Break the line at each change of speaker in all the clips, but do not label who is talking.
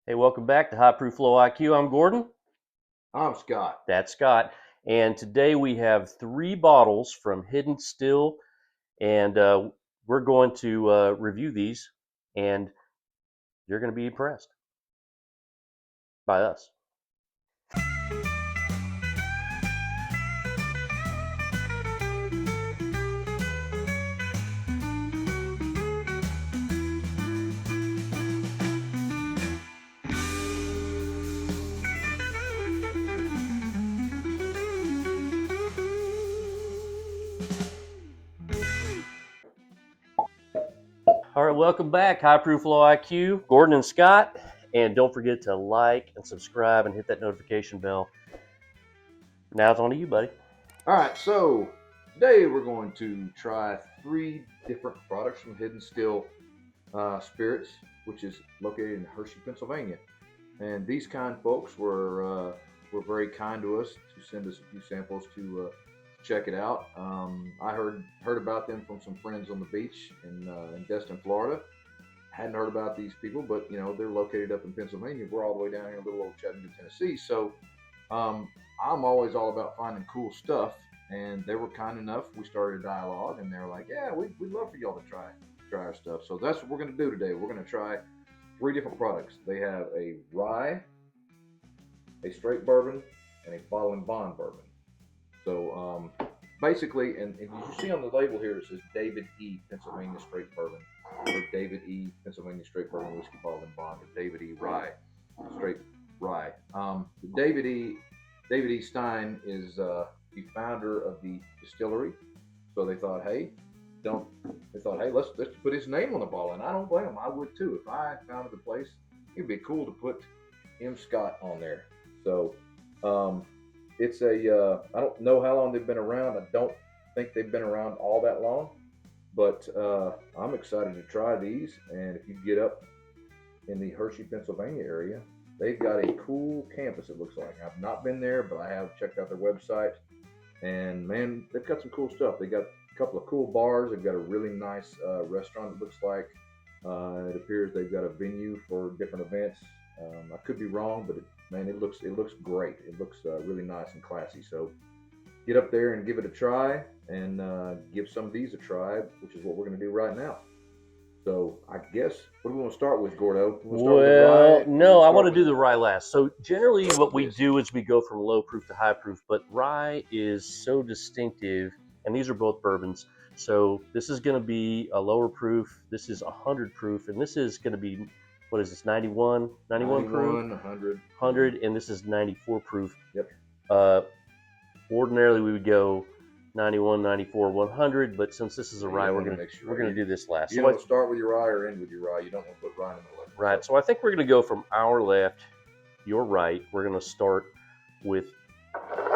Hey, welcome back to High Proof Low IQ. I'm Gordon.
I'm Scott.
That's Scott. And today we have three bottles from Hidden Still, and we're going to review these, and you're going to be impressed by us. All right, welcome back, High Proof Low IQ. Gordon and Scott. And don't forget to like and subscribe and hit that notification bell. Now it's on to you, buddy.
All right, so today we're going to try three different products from Hidden Still Spirits, which is located in Hershey, Pennsylvania. And these kind folks were very kind to us to send us a few samples to check it out. I heard about them from some friends on the beach in Destin, Florida. Hadn't heard about these people, but they're located up in Pennsylvania. We're all the way down here in little old Chattanooga, Tennessee. So I'm always all about finding cool stuff, and they were kind enough. We started a dialogue, and they're like, "Yeah, we'd love for y'all to try our stuff." So that's what we're going to do today. We're going to try three different products. They have a rye, a straight bourbon, and a bottle and bond bourbon. So basically, and you see on the label here, it says David E. Pennsylvania Straight Bourbon, or David E. Pennsylvania Straight Bourbon Whiskey Bottle and Bond, or David E. Rye Straight Rye. David E. Stein is the founder of the distillery. So they thought, hey, let's put his name on the bottle, and I don't blame them. I would too if I founded the place. It'd be cool to put M. Scott on there. So it's I don't know how long they've been around. I don't think they've been around all that long, but I'm excited to try these. And if you get up in the Hershey, Pennsylvania area, they've got a cool campus, it looks like. I've not been there, but I have checked out their website. And man, they've got some cool stuff. They got a couple of cool bars. They've got a really nice restaurant, it looks like. It appears they've got a venue for different events. I could be wrong, but man, it looks great. It looks really nice and classy. So get up there and give it a try, and give some of these a try, which is what we're going to do right now. So I guess, what do we want to start with, Gordo? We want to start with the
Well,
rye?
no, I want to do the rye last. So generally, what we
Yes.
do is we go from low proof to high proof, but rye is so distinctive, and these are both bourbons. So this is going to be a lower proof. This is 100 proof, and this is going to be, what is this, 91 proof,
100.
100, and this is 94 proof.
Yep.
Uh, Ordinarily, we would go 91, 94, 100, but since this is a rye, we're gonna do this last.
You don't start with your rye or end with your rye. You don't want to put rye in the middle.
Right. So I think we're gonna go from our left, your right. We're gonna start with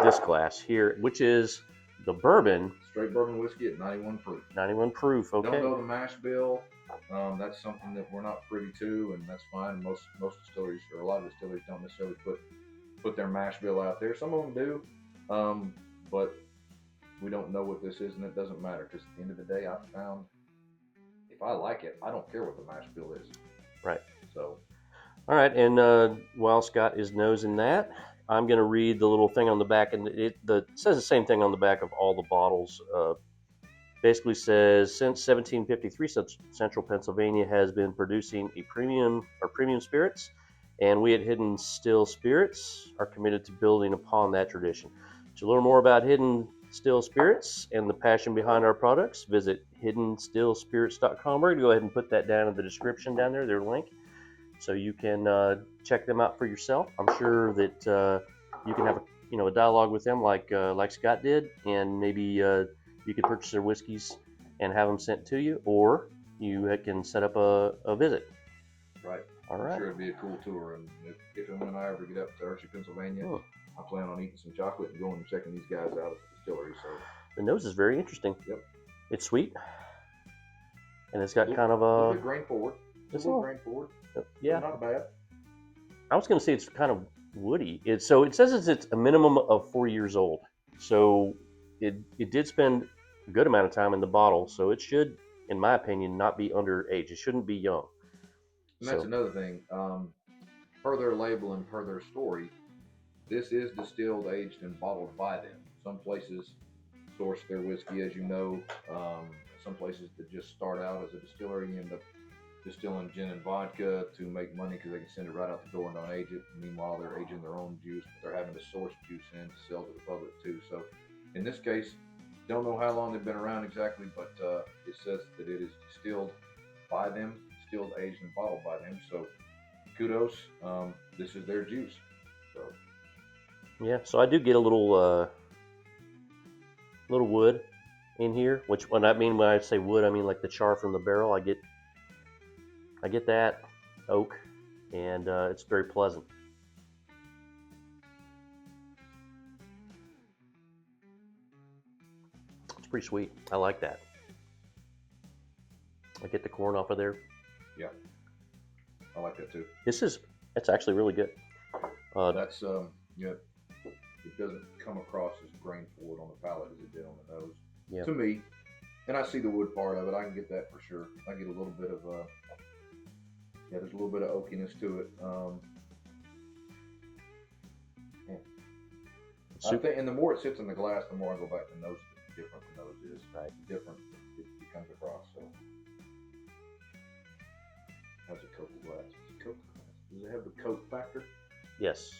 this glass here, which is the bourbon.
Straight bourbon whiskey at 91 proof.
91 proof. Okay.
Don't know the mash bill. That's something that we're not privy to, and that's fine. Most distilleries, or a lot of distilleries, don't necessarily put their mash bill out there. Some of them do, but we don't know what this is, and it doesn't matter, because at the end of the day, I found if I like it, I don't care what the mash bill is.
Right.
So.
All right, and while Scott is nosing that, I'm going to read the little thing on the back, and it says the same thing on the back of all the bottles. Basically says, since 1753, Central Pennsylvania has been producing premium spirits, and we at Hidden Still Spirits are committed to building upon that tradition. To learn more about Hidden Still Spirits and the passion behind our products, visit hiddenstillspirits.com. We're going to go ahead and put that down in the description down there, their link, so you can check them out for yourself. I'm sure that you can have a dialogue with them like Scott did, and maybe you could purchase their whiskeys and have them sent to you, or you can set up a visit.
Right.
All right.
I'm sure it'd be a cool tour, and if and when I ever get up to Hershey, Pennsylvania, I plan on eating some chocolate and going and checking these guys out at the distillery. So
the nose is very interesting.
Yep.
It's sweet, and it's got kind of
a bit grain forward. It's a little grain forward.
Yeah.
Not bad.
I was going to say it's kind of woody. It says it's a minimum of 4 years old. So it did spend a good amount of time in the bottle. So it should, in my opinion, not be underage. It shouldn't be young.
And that's another thing. per their label and per their story, this is distilled, aged, and bottled by them. Some places source their whiskey, as you know. Some places that just start out as a distillery end up distilling gin and vodka to make money because they can send it right out the door and don't age it. Meanwhile, they're aging their own juice, but they're having to source juice in to sell to the public too. So, in this case, don't know how long they've been around exactly, but it says that it is distilled by them, distilled, aged, and bottled by them. So, kudos. This is their juice. So,
Yeah, so I do get a little wood in here, which when I say wood, I mean like the char from the barrel. I get that oak, and it's very pleasant. It's pretty sweet. I like that. I get the corn off of there.
yeah, I like that too.
It's actually really good.
That's yeah, it doesn't come across as grain forward on the palate as it did on the nose.
Yeah.
To me, and I see the wood part of it. I can get that for sure. I get a little bit of there's a little bit of oakiness to it. I think, and the more it sits in the glass, the more I go back to nose. The different the nose is.
Right.
The different it comes across. So, how's a Coke glass? Coke glass. Does it have the Coke factor?
Yes,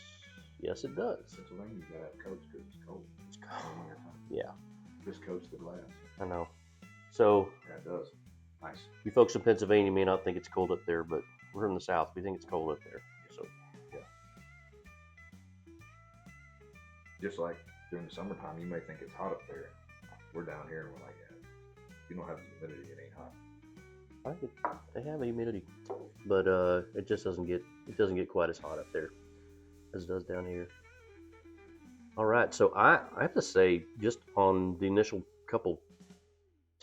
it does.
Pennsylvania's got to have Cokes because it's cold.
It's cold. Yeah.
This coats the glass.
I know. So
Yeah, it does. Nice.
you folks in Pennsylvania may not think it's cold up there, but we're in the South. We think it's cold up there. So
yeah. Just like during the summertime, you may think it's hot up there. We're down here and we're like, yeah, if you don't have the humidity, it ain't hot.
they have humidity, but it just doesn't get quite as hot up there as it does down here. All right, so I have to say, just on the initial couple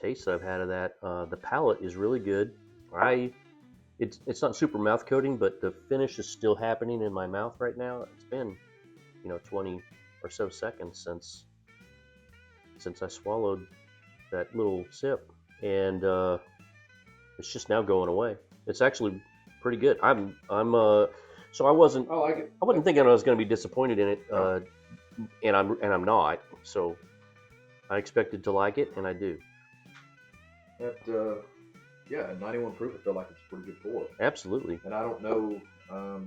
tastes I've had of that, the palate is really good. It's not super mouth coating, but the finish is still happening in my mouth right now. It's been 20 or so seconds since I swallowed that little sip, and it's just now going away. It's actually pretty good. So I wasn't
I like it.
I wasn't thinking I was going to be disappointed in it, and I'm not. So I expected to like it, and I do.
That at 91 proof, I feel like it's a pretty good pour.
Absolutely.
And I don't know,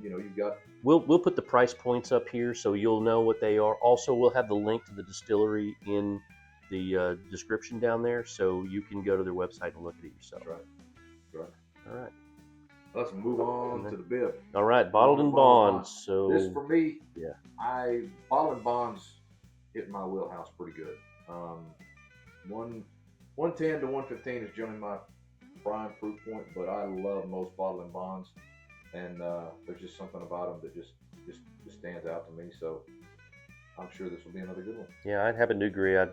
you've got.
We'll put the price points up here so you'll know what they are. Also, we'll have the link to the distillery in the description down there, so you can go to their website and look at it yourself.
That's right.
All right.
Let's move on to the bib.
All right, bottled and bonds. So
this for me,
yeah,
bottled and bonds hit my wheelhouse pretty good. 110 to 115 is generally my prime proof point, but I love most bottled and bonds, and there's just something about them that just stands out to me. So I'm sure this will be another good one.
Yeah, I'd happen to agree. I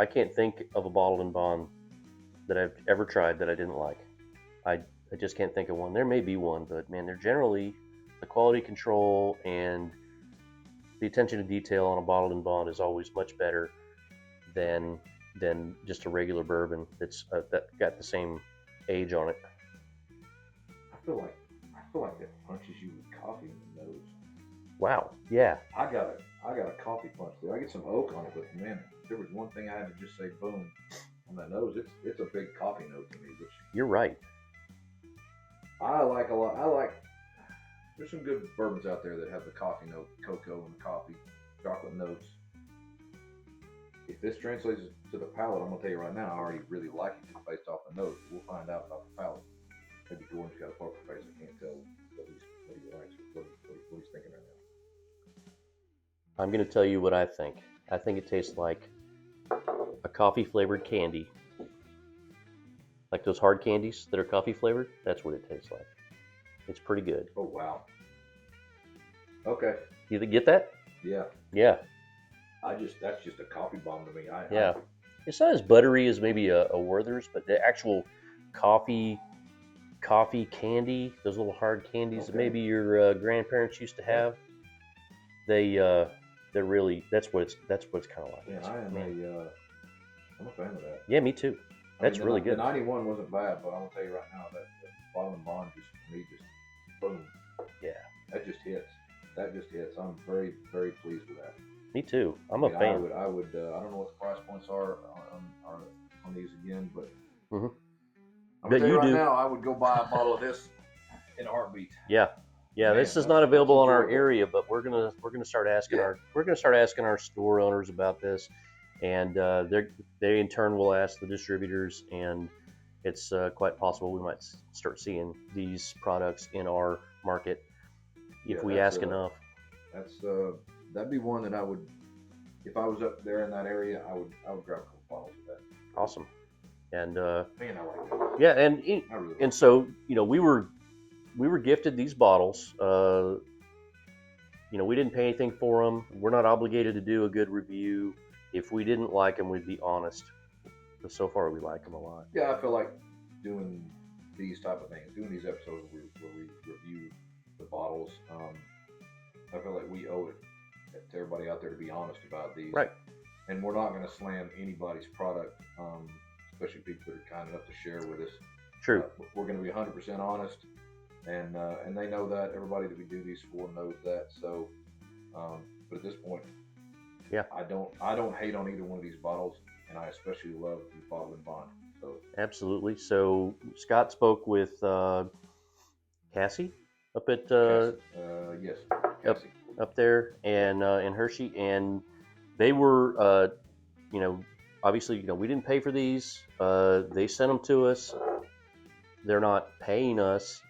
can't think of a bottled and bond that I've ever tried that I didn't like. I just can't think of one. There may be one, but man, they're generally, the quality control and the attention to detail on a bottled and bond is always much better than just a regular bourbon that's that got the same age on it.
I feel like that punches you with coffee in the nose.
Wow. Yeah.
I got a coffee punch there. I get some oak on it, but man, if there was one thing I had to just say boom on that nose, it's a big coffee note to me. Which
you're right.
I like a lot. There's some good bourbons out there that have the coffee note, cocoa and the coffee, chocolate notes. If this translates to the palate, I'm gonna tell you right now, I already really like it just based off the nose. We'll find out about the palate. Maybe Gordon's got a poker face. I can't tell what he likes, what he's thinking right now.
I'm gonna tell you what I think. I think it tastes like a coffee flavored candy. Like those hard candies that are coffee flavored, that's what it tastes like. It's pretty good.
Oh wow. Okay.
You get that?
Yeah.
Yeah.
That's just a coffee bomb to me.
Yeah. It's not as buttery as maybe a Werther's, but the actual coffee candy, those little hard candies that maybe your grandparents used to have, they're really, that's what it's kind of like.
Yeah, I'm a fan of that.
Yeah, me too. That's really good.
The 91 wasn't bad, but I'm gonna tell you right now that the bottled and bond just boom.
Yeah.
that just hits. That just hits. I'm very, very pleased with that.
Me too. I'm
I
a
mean,
fan.
I would. I don't know what the price points are on these again, but
Mm-hmm.
I'm
But
gonna tell you
you
right
do.
now, I would go buy a bottle of this in a heartbeat.
Yeah. Yeah,
Man,
this is not
that's
available in our
enjoyable.
area, but we're gonna start asking our store owners about this, and they in turn will ask the distributors, and it's quite possible we might start seeing these products in our market
Yeah,
if we ask enough.
that's that'd be one that I would, if I was up there in that area, I would grab a couple bottles of that.
Awesome, and
Man, I like that.
yeah,
I really like
and so we were gifted these bottles. We didn't pay anything for them. We're not obligated to do a good review. If we didn't like them, we'd be honest. But so far, we like them a lot.
Yeah, I feel like doing these type of things, doing these episodes where we review the bottles. I feel like we owe it to everybody out there to be honest about these.
Right.
And we're not going to slam anybody's product, especially people that are kind enough to share with us.
True.
We're going to be 100% honest, and they know that. Everybody that we do these for knows that. So, but at this point,
yeah,
I don't hate on either one of these bottles, and I especially love the bottle and bond. So
absolutely. So Scott spoke with Cassie up at
yes, Cassie.
up there and in Hershey, and they were obviously we didn't pay for these. They sent them to us. They're not paying us,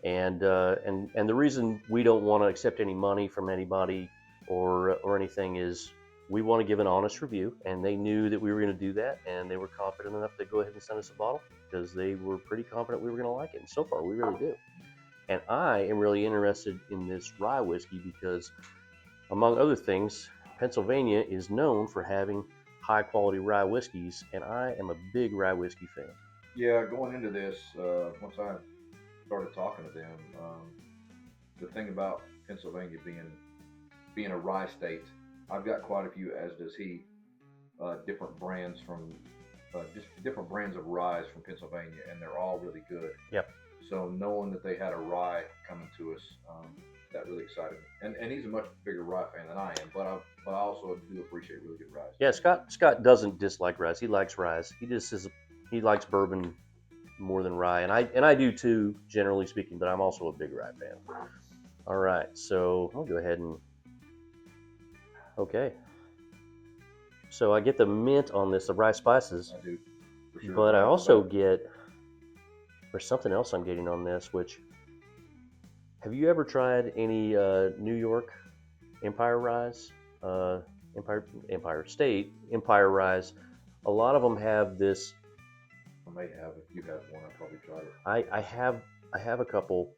and the reason we don't want to accept any money from anybody or anything is we want to give an honest review, and they knew that we were going to do that, and they were confident enough to go ahead and send us a bottle because they were pretty confident we were going to like it, and so far we really do. And I am really interested in this rye whiskey because, among other things, Pennsylvania is known for having high quality rye whiskeys, and I am a big rye whiskey fan.
Yeah, going into this, once I started talking to them, the thing about Pennsylvania being a rye state, I've got quite a few, as does he, different brands from just different brands of ryes from Pennsylvania, and they're all really good.
Yep.
So knowing that they had a rye coming to us, that really excited me. And he's a much bigger rye fan than I am, but I also do appreciate really good ryes.
Yeah, Scott doesn't dislike ryes. He likes ryes. He likes bourbon more than rye, and I do too, generally speaking. But I'm also a big rye fan. All right, so I'll go ahead and okay. So I get the mint on this, the rye spices,
I do, for sure.
but I also get there's something else I'm getting on this. Which have you ever tried any New York Empire ryes? Empire State Empire ryes. A lot of them have this.
I may have. If you have one, I'll probably try it.
I have a couple,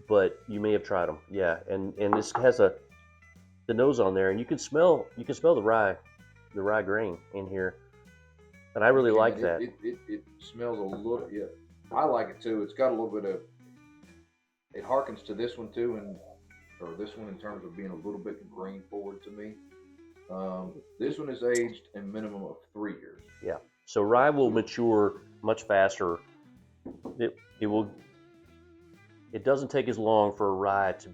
but you may have tried them. Yeah, and this has the nose on there, and you can smell the rye grain in here, and I really like that.
It smells a little. Yeah, I like it too. It's got a little bit of. It harkens to this one too, or this one in terms of being a little bit grain forward to me. This one is aged a minimum of 3 years.
Yeah. So rye will mature much faster. It doesn't take as long for a rye to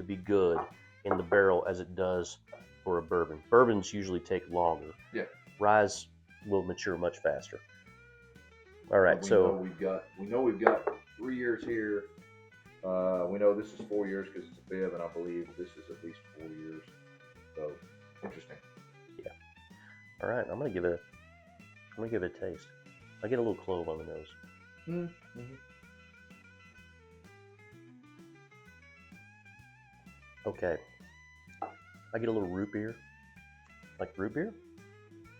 be good in the barrel as it does for a bourbon. Bourbons usually take longer.
Yeah.
Ryes will mature much faster. All right.
We know we've got 3 years here. We know this is 4 years because it's a Biv, and I believe this is at least 4 years. So interesting.
Yeah. All right. I'm gonna give it a taste. I get a little clove on the nose.
Mm-hmm.
Okay. I get a little root beer. Like root beer?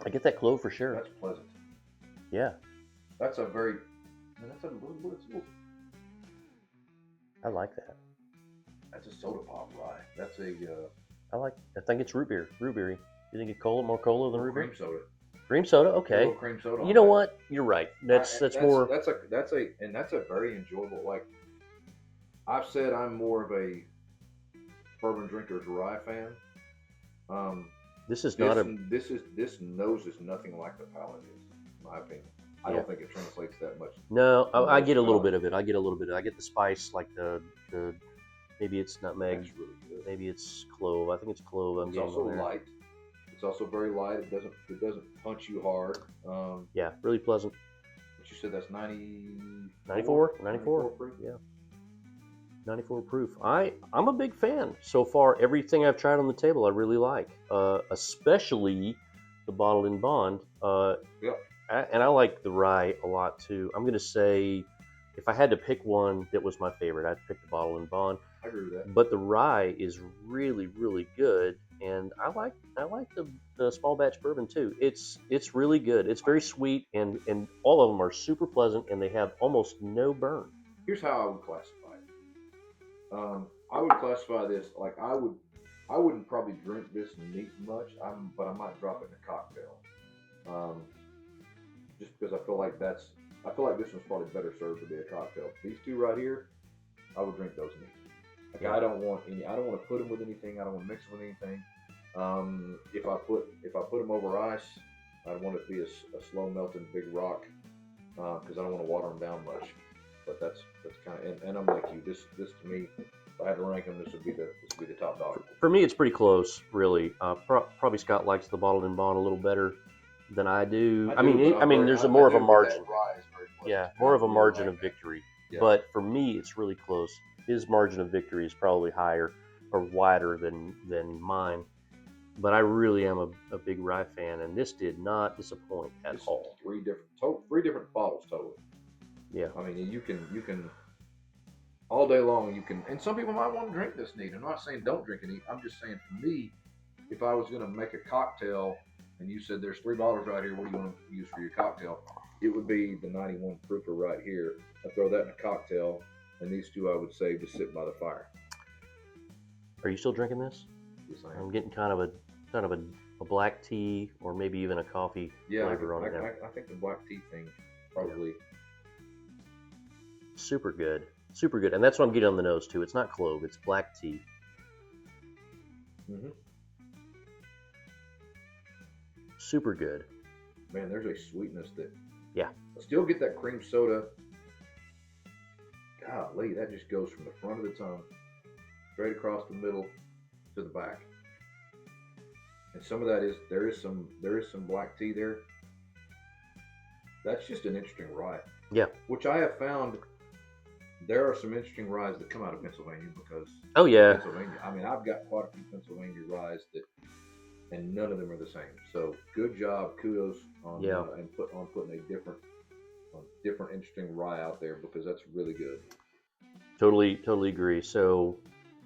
I get that clove for sure.
That's pleasant.
Yeah.
That's a very. That's a little.
I like that.
That's a soda pop rye. That's a.
I think it's root beer. Root beery. You think it's more cola than root beer?
Cream soda.
Cream soda. Okay.
Cream soda.
You know what? You're right. That's more.
That's a very enjoyable. Like I've said, I'm more of a bourbon drinker's rye fan.
This nose is nothing like the palate is, in my opinion.
I don't think it translates that much.
No,
in
I
most
get a little bit
products.
of it. I get a little bit. I get the spice, like the maybe it's nutmeg,
That's really good.
maybe it's clove. I think it's clove. I'm
It's
getting
also
on there.
light. It's also very light. It doesn't punch you hard.
Yeah, really pleasant.
But you said that's 94?
94,
94 proof?
yeah, 94 proof. I'm a big fan so far. Everything I've tried on the table, I really like, especially the bottled in Bond.
Yep.
And I like the rye a lot too. I'm gonna say, if I had to pick one that was my favorite, I'd pick the bottle in Bond.
I agree with that.
But the rye is really, really good, and I like the small batch bourbon too. It's really good. It's very sweet, and all of them are super pleasant, and they have almost no burn.
Here's how I would classify it. I would classify this like I wouldn't probably drink this neat much. But I might drop it in a cocktail. Um, just because I feel like this one's probably better served to be a cocktail. These two right here, I would drink those neat. Like
Yeah.
I don't want to put them with anything. I don't want to mix them with anything. If I put them over ice, I'd want it to be a slow melting big rock because I don't want to water them down much. But that's kind of and I'm like you. This to me, if I had to rank them, this would be the top dog.
For me, it's pretty close, really. Probably Scott likes the bottled in Bond a little better than I do. I mean, there's more of a margin. Yeah, more of a margin of victory.
Yeah.
But for me, it's really close. His margin of victory is probably higher or wider than mine. But I really am a big rye fan, and this did not disappoint at
This is
all.
three different bottles totally.
Yeah.
I mean, you can all day long. You can, and some people might want to drink this neat. I'm not saying don't drink it neat. I'm just saying for me, if I was going to make a cocktail, and you said there's 3 bottles right here, what do you want to use for your cocktail? It would be the 91 proofer right here. I throw that in a cocktail, and these two I would save to sit by the fire.
Are you still drinking this?
Just saying.
I'm getting kind of a black tea or maybe even a coffee flavor on it now.
I think the black tea thing probably.
Super good. Super good. And that's what I'm getting on the nose too. It's not clove, it's black tea.
Mm-hmm.
Super good.
Man, there's a sweetness that.
Yeah.
I still get that cream soda. Golly, that just goes from the front of the tongue straight across the middle to the back. And some of that is there is some black tea there. That's just an interesting rye.
Yeah.
Which I have found there are some interesting ryes that come out of Pennsylvania because
Oh yeah.
Pennsylvania. I mean, I've got quite a few Pennsylvania ryes and none of them are the same. So good job, kudos on putting a different interesting rye out there because that's really good.
Totally agree. So,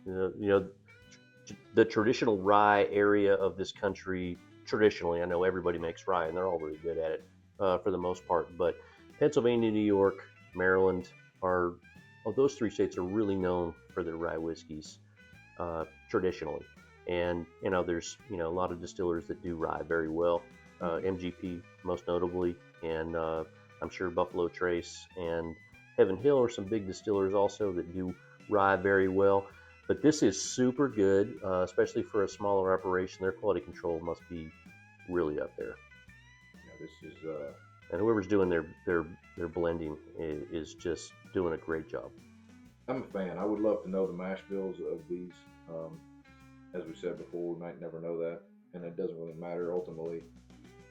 the traditional rye area of this country, traditionally, I know everybody makes rye and they're all really good at it for the most part. But Pennsylvania, New York, Maryland those 3 states are really known for their rye whiskeys traditionally. And there's a lot of distillers that do rye very well. MGP most notably, and I'm sure Buffalo Trace and Heaven Hill are some big distillers also that do rye very well. But this is super good, especially for a smaller operation. Their quality control must be really up there.
Yeah, this is.
And whoever's doing their blending is just doing a great job.
I'm a fan. I would love to know the mash bills of these. As we said before, we might never know that, and it doesn't really matter ultimately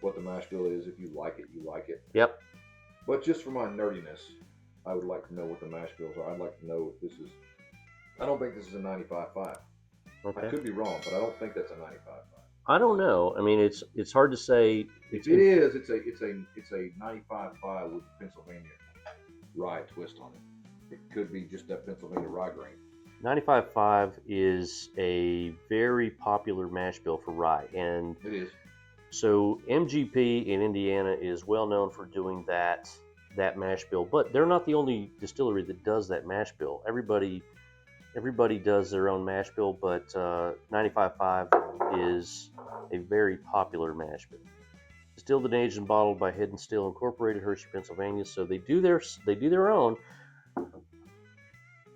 what the mash bill is. If you like it, you like it.
Yep.
But just for my nerdiness, I would like to know what the mash bills are. I'd like to know if this is. I don't think this is a 95.5.
Okay.
I could be wrong, but I don't think that's a 95.5.
I don't know. I mean, it's hard to say.
If it is, it's a 95.5 with Pennsylvania rye twist on it. It could be just that Pennsylvania rye grain.
95.5 is a very popular mash bill for rye, and
It is.
so MGP in Indiana is well known for doing that mash bill, but they're not the only distillery that does that mash bill. Everybody does their own mash bill, but 95.5 is a very popular mash bill. Distilled and aged and bottled by Head and Still Incorporated, Hershey, Pennsylvania. So they do their own.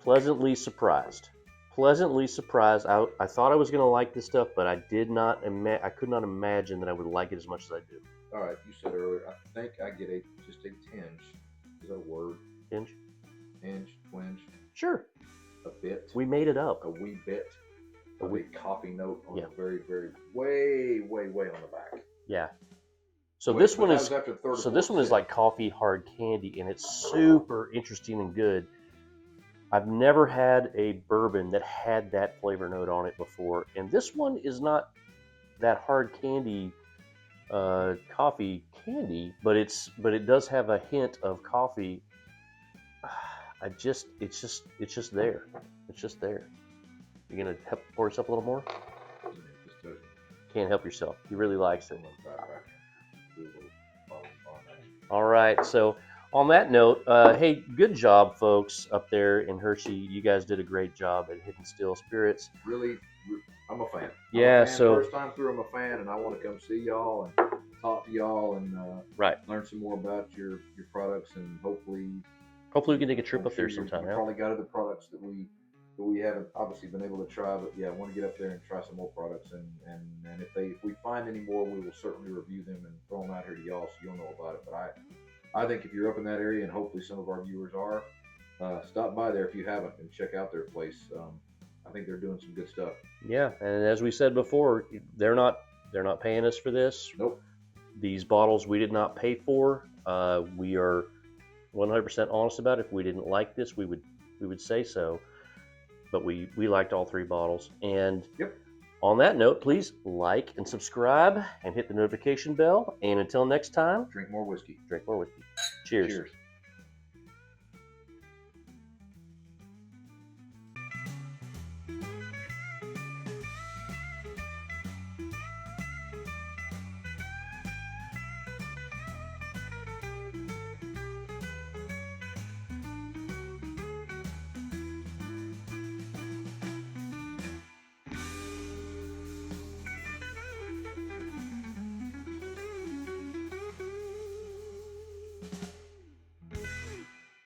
Pleasantly surprised. I thought I was going to like this stuff, but I could not imagine that I would like it as much as I do.
all right, you said earlier, I think I get just a tinge. Is that a word?
Tinge?
Tinge, twinge,
Sure.
a bit,
We made it up.
a wee bit
A
of
wee-
a coffee note on
Yeah.
the very, very, way, way, way on the back.
Yeah. So
Wait,
this
but
one
that
is
was after the third or
so this
fourth
one is
sip.
like coffee hard candy, and it's super interesting and good. I've never had a bourbon that had that flavor note on it before, and this one is not that hard candy, coffee candy, but it does have a hint of coffee. It's just there. It's just there. You're gonna help pour yourself a little more?
Just to
Can't help yourself. He really likes it.
do a little bottle on that.
All right. So on that note, hey, good job, folks up there in Hershey. You guys did a great job at Hidden Still Spirits.
Really, I'm a fan.
Yeah,
I'm a fan.
so-
First time through, I'm a fan, and I want to come see y'all and talk to y'all and
Right.
learn some more about your products, and hopefully
Hopefully we can take a trip
I'm
up there
sure
sometime.
You
Yeah?
probably got other products that we haven't obviously been able to try, but yeah, I want to get up there and try some more products, and if we find any more, we will certainly review them and throw them out here to y'all so you'll know about it. But I think if you're up in that area, and hopefully some of our viewers are, stop by there if you haven't and check out their place. I think they're doing some good stuff.
Yeah. And as we said before, they're not paying us for this.
Nope.
These bottles we did not pay for. We are 100% honest about it. If we didn't like this, we would say so. But we liked all three bottles. And
Yep.
on that note, please like and subscribe and hit the notification bell. And until next time,
Drink more whiskey.
drink more whiskey. Cheers.
Cheers.